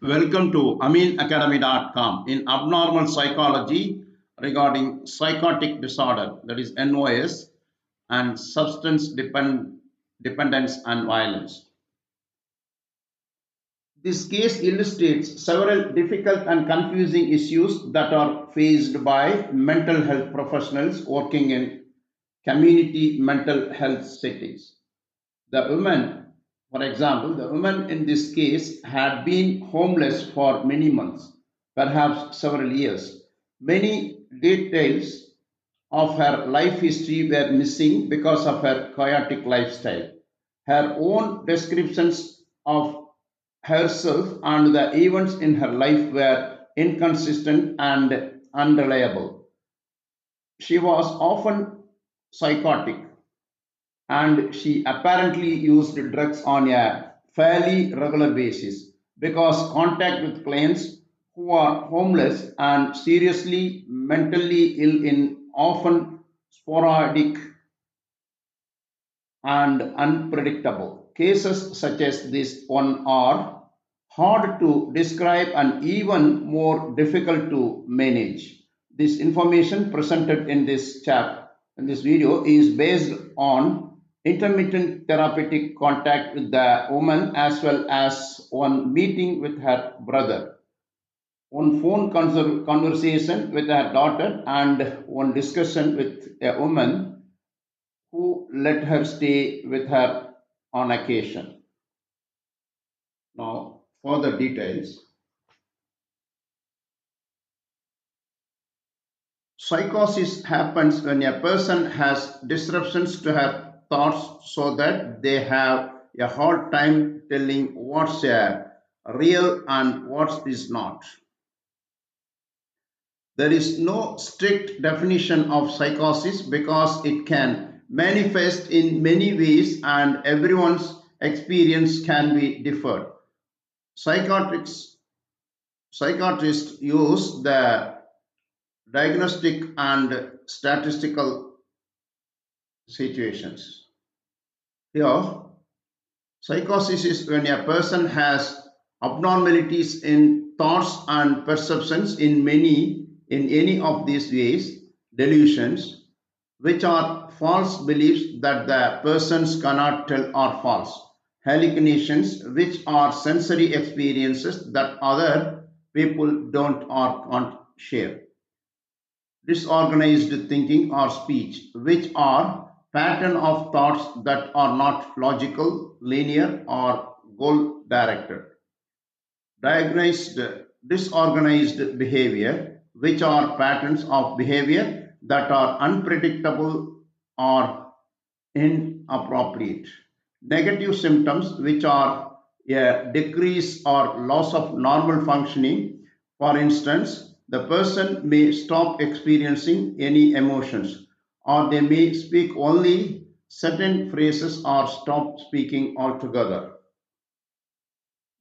Welcome to aminacademy.com in abnormal psychology regarding psychotic disorder, that is NOS, and dependence and violence. This case illustrates several difficult and confusing issues that are faced by mental health professionals working in community mental health settings. The woman, for example, the woman in this case had been homeless for many months, perhaps several years. Many details of her life history were missing because of her chaotic lifestyle. Her own descriptions of herself and the events in her life were inconsistent and unreliable. She was often psychotic, and she apparently used drugs on a fairly regular basis because contact with clients who are homeless and seriously mentally ill in often sporadic and unpredictable. Cases such as this one are hard to describe and even more difficult to manage. This information presented in this video is based on intermittent therapeutic contact with the woman as well as one meeting with her brother, one phone conversation with her daughter, and one discussion with a woman who let her stay with her on occasion. Now, further details. Psychosis happens when a person has disruptions to her thoughts so that they have a hard time telling what's real and what is not. There is no strict definition of psychosis because it can manifest in many ways and everyone's experience can be different. Psychiatrists, psychiatrists use the diagnostic and statistical situations. Here, psychosis is when a person has abnormalities in thoughts and perceptions in any of these ways, delusions, which are false beliefs that the persons cannot tell are false, hallucinations, which are sensory experiences that other people don't or can't share, disorganized thinking or speech, which are pattern of thoughts that are not logical, linear, or goal directed, diagnosed disorganized behavior, which are patterns of behavior that are unpredictable or inappropriate, negative symptoms, which are a decrease or loss of normal functioning. For instance, the person may stop experiencing any emotions, or they may speak only certain phrases or stop speaking altogether.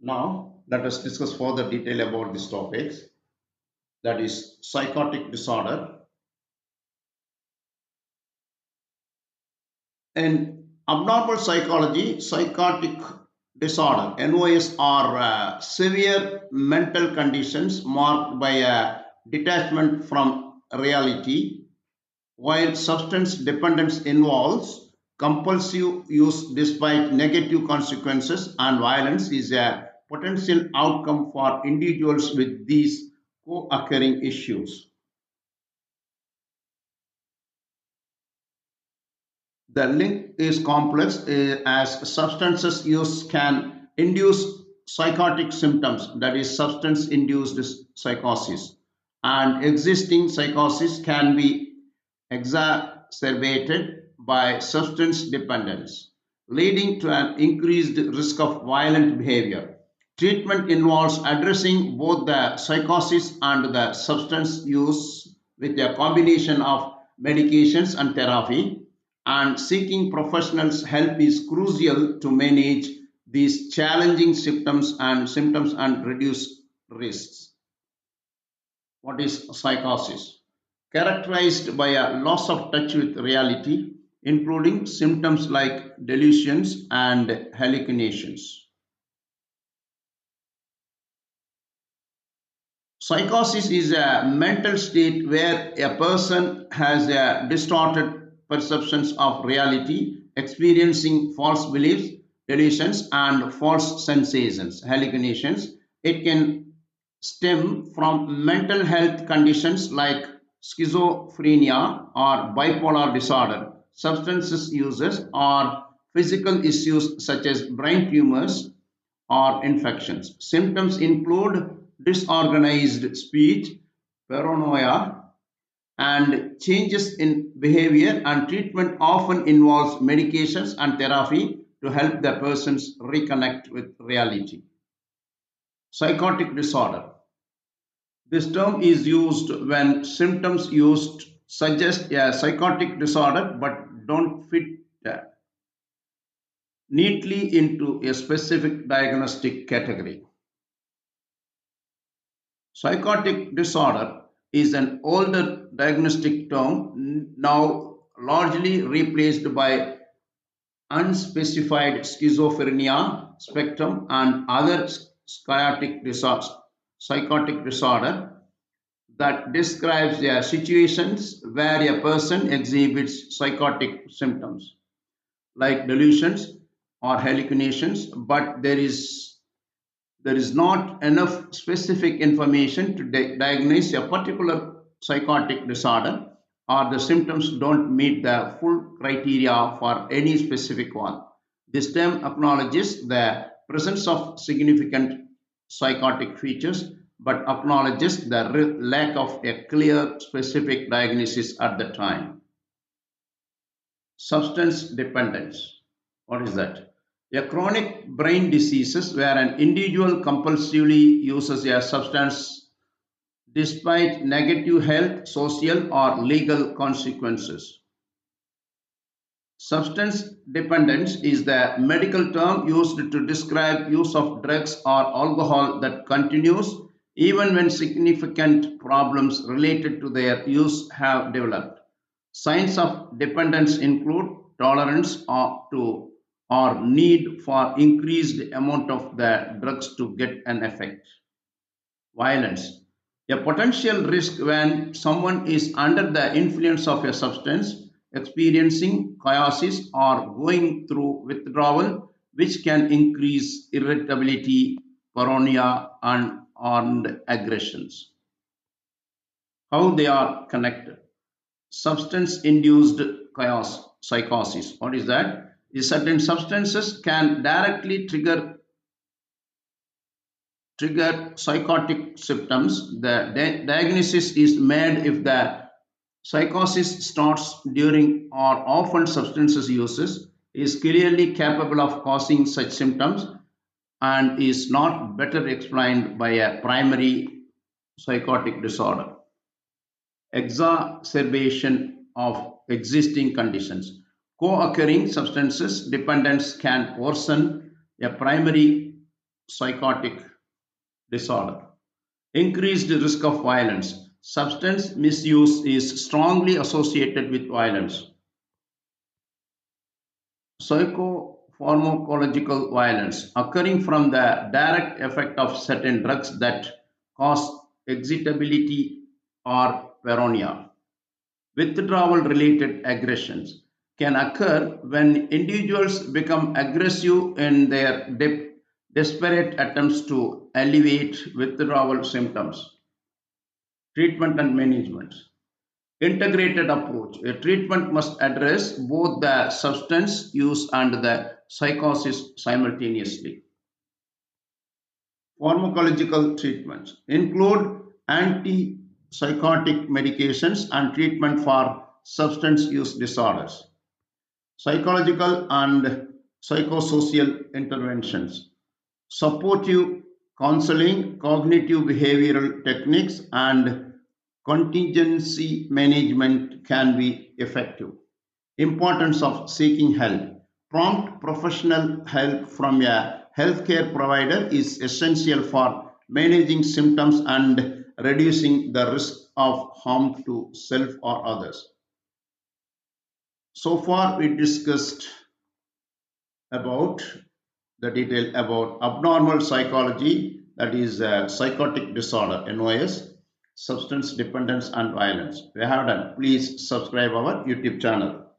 Now, let us discuss further detail about these topics, that is psychotic disorder. In abnormal psychology, psychotic disorder, NOS, are severe mental conditions marked by a detachment from reality, while substance dependence involves compulsive use despite negative consequences, and violence is a potential outcome for individuals with these co-occurring issues. The link is complex as substances use can induce psychotic symptoms, that is, substance induced psychosis, and existing psychosis can be exacerbated by substance dependence, leading to an increased risk of violent behavior. Treatment involves addressing both the psychosis and the substance use with a combination of medications and therapy, and seeking professionals' help is crucial to manage these challenging symptoms and reduce risks. What is psychosis? Characterized by a loss of touch with reality, including symptoms like delusions and hallucinations. Psychosis is a mental state where a person has a distorted perceptions of reality, experiencing false beliefs, delusions, and false sensations, hallucinations. It can stem from mental health conditions like schizophrenia or bipolar disorder, substances uses, or physical issues such as brain tumors or infections. Symptoms include disorganized speech, paranoia, and changes in behavior, and treatment often involves medications and therapy to help the persons reconnect with reality. Psychotic disorder. This term is used when symptoms used suggest a psychotic disorder but don't fit uh, neatly into a specific diagnostic category. Psychotic disorder is an older diagnostic term now largely replaced by unspecified schizophrenia spectrum and other psychotic disorders. Psychotic disorder that describes the situations where a person exhibits psychotic symptoms like delusions or hallucinations, but there is not enough specific information to diagnose a particular psychotic disorder, or the symptoms don't meet the full criteria for any specific one. This term acknowledges the presence of significant psychotic features but acknowledges the lack of a clear specific diagnosis at the time. Substance dependence. What is that? A chronic brain diseases where an individual compulsively uses a substance despite negative health, social, or legal consequences. Substance dependence is the medical term used to describe use of drugs or alcohol that continues even when significant problems related to their use have developed. Signs of dependence include tolerance or need for increased amount of the drugs to get an effect. Violence. A potential risk when someone is under the influence of a substance, experiencing chaosis or going through withdrawal, which can increase irritability, paranoia, and armed aggressions. How they are connected. Substance-induced chaos, psychosis. What is that? Is certain substances can directly trigger psychotic symptoms. The diagnosis is made if the psychosis starts during or often substances uses, is clearly capable of causing such symptoms, and is not better explained by a primary psychotic disorder. Exacerbation of existing conditions. Co-occurring substances dependence can worsen a primary psychotic disorder. Increased risk of violence. Substance misuse is strongly associated with violence. Psychopharmacological violence occurring from the direct effect of certain drugs that cause excitability or paranoia. Withdrawal related aggressions can occur when individuals become aggressive in their desperate attempts to alleviate withdrawal symptoms. Treatment and management. Integrated approach. A treatment must address both the substance use and the psychosis simultaneously. Pharmacological treatments include antipsychotic medications and treatment for substance use disorders. Psychological and psychosocial interventions. Supportive counseling, cognitive behavioral techniques, and contingency management can be effective. Importance of seeking help. Prompt professional help from a healthcare provider is essential for managing symptoms and reducing the risk of harm to self or others. So far, we discussed about the detail about abnormal psychology, that is psychotic disorder, NOS, substance dependence and violence. We have done. Please subscribe our YouTube channel.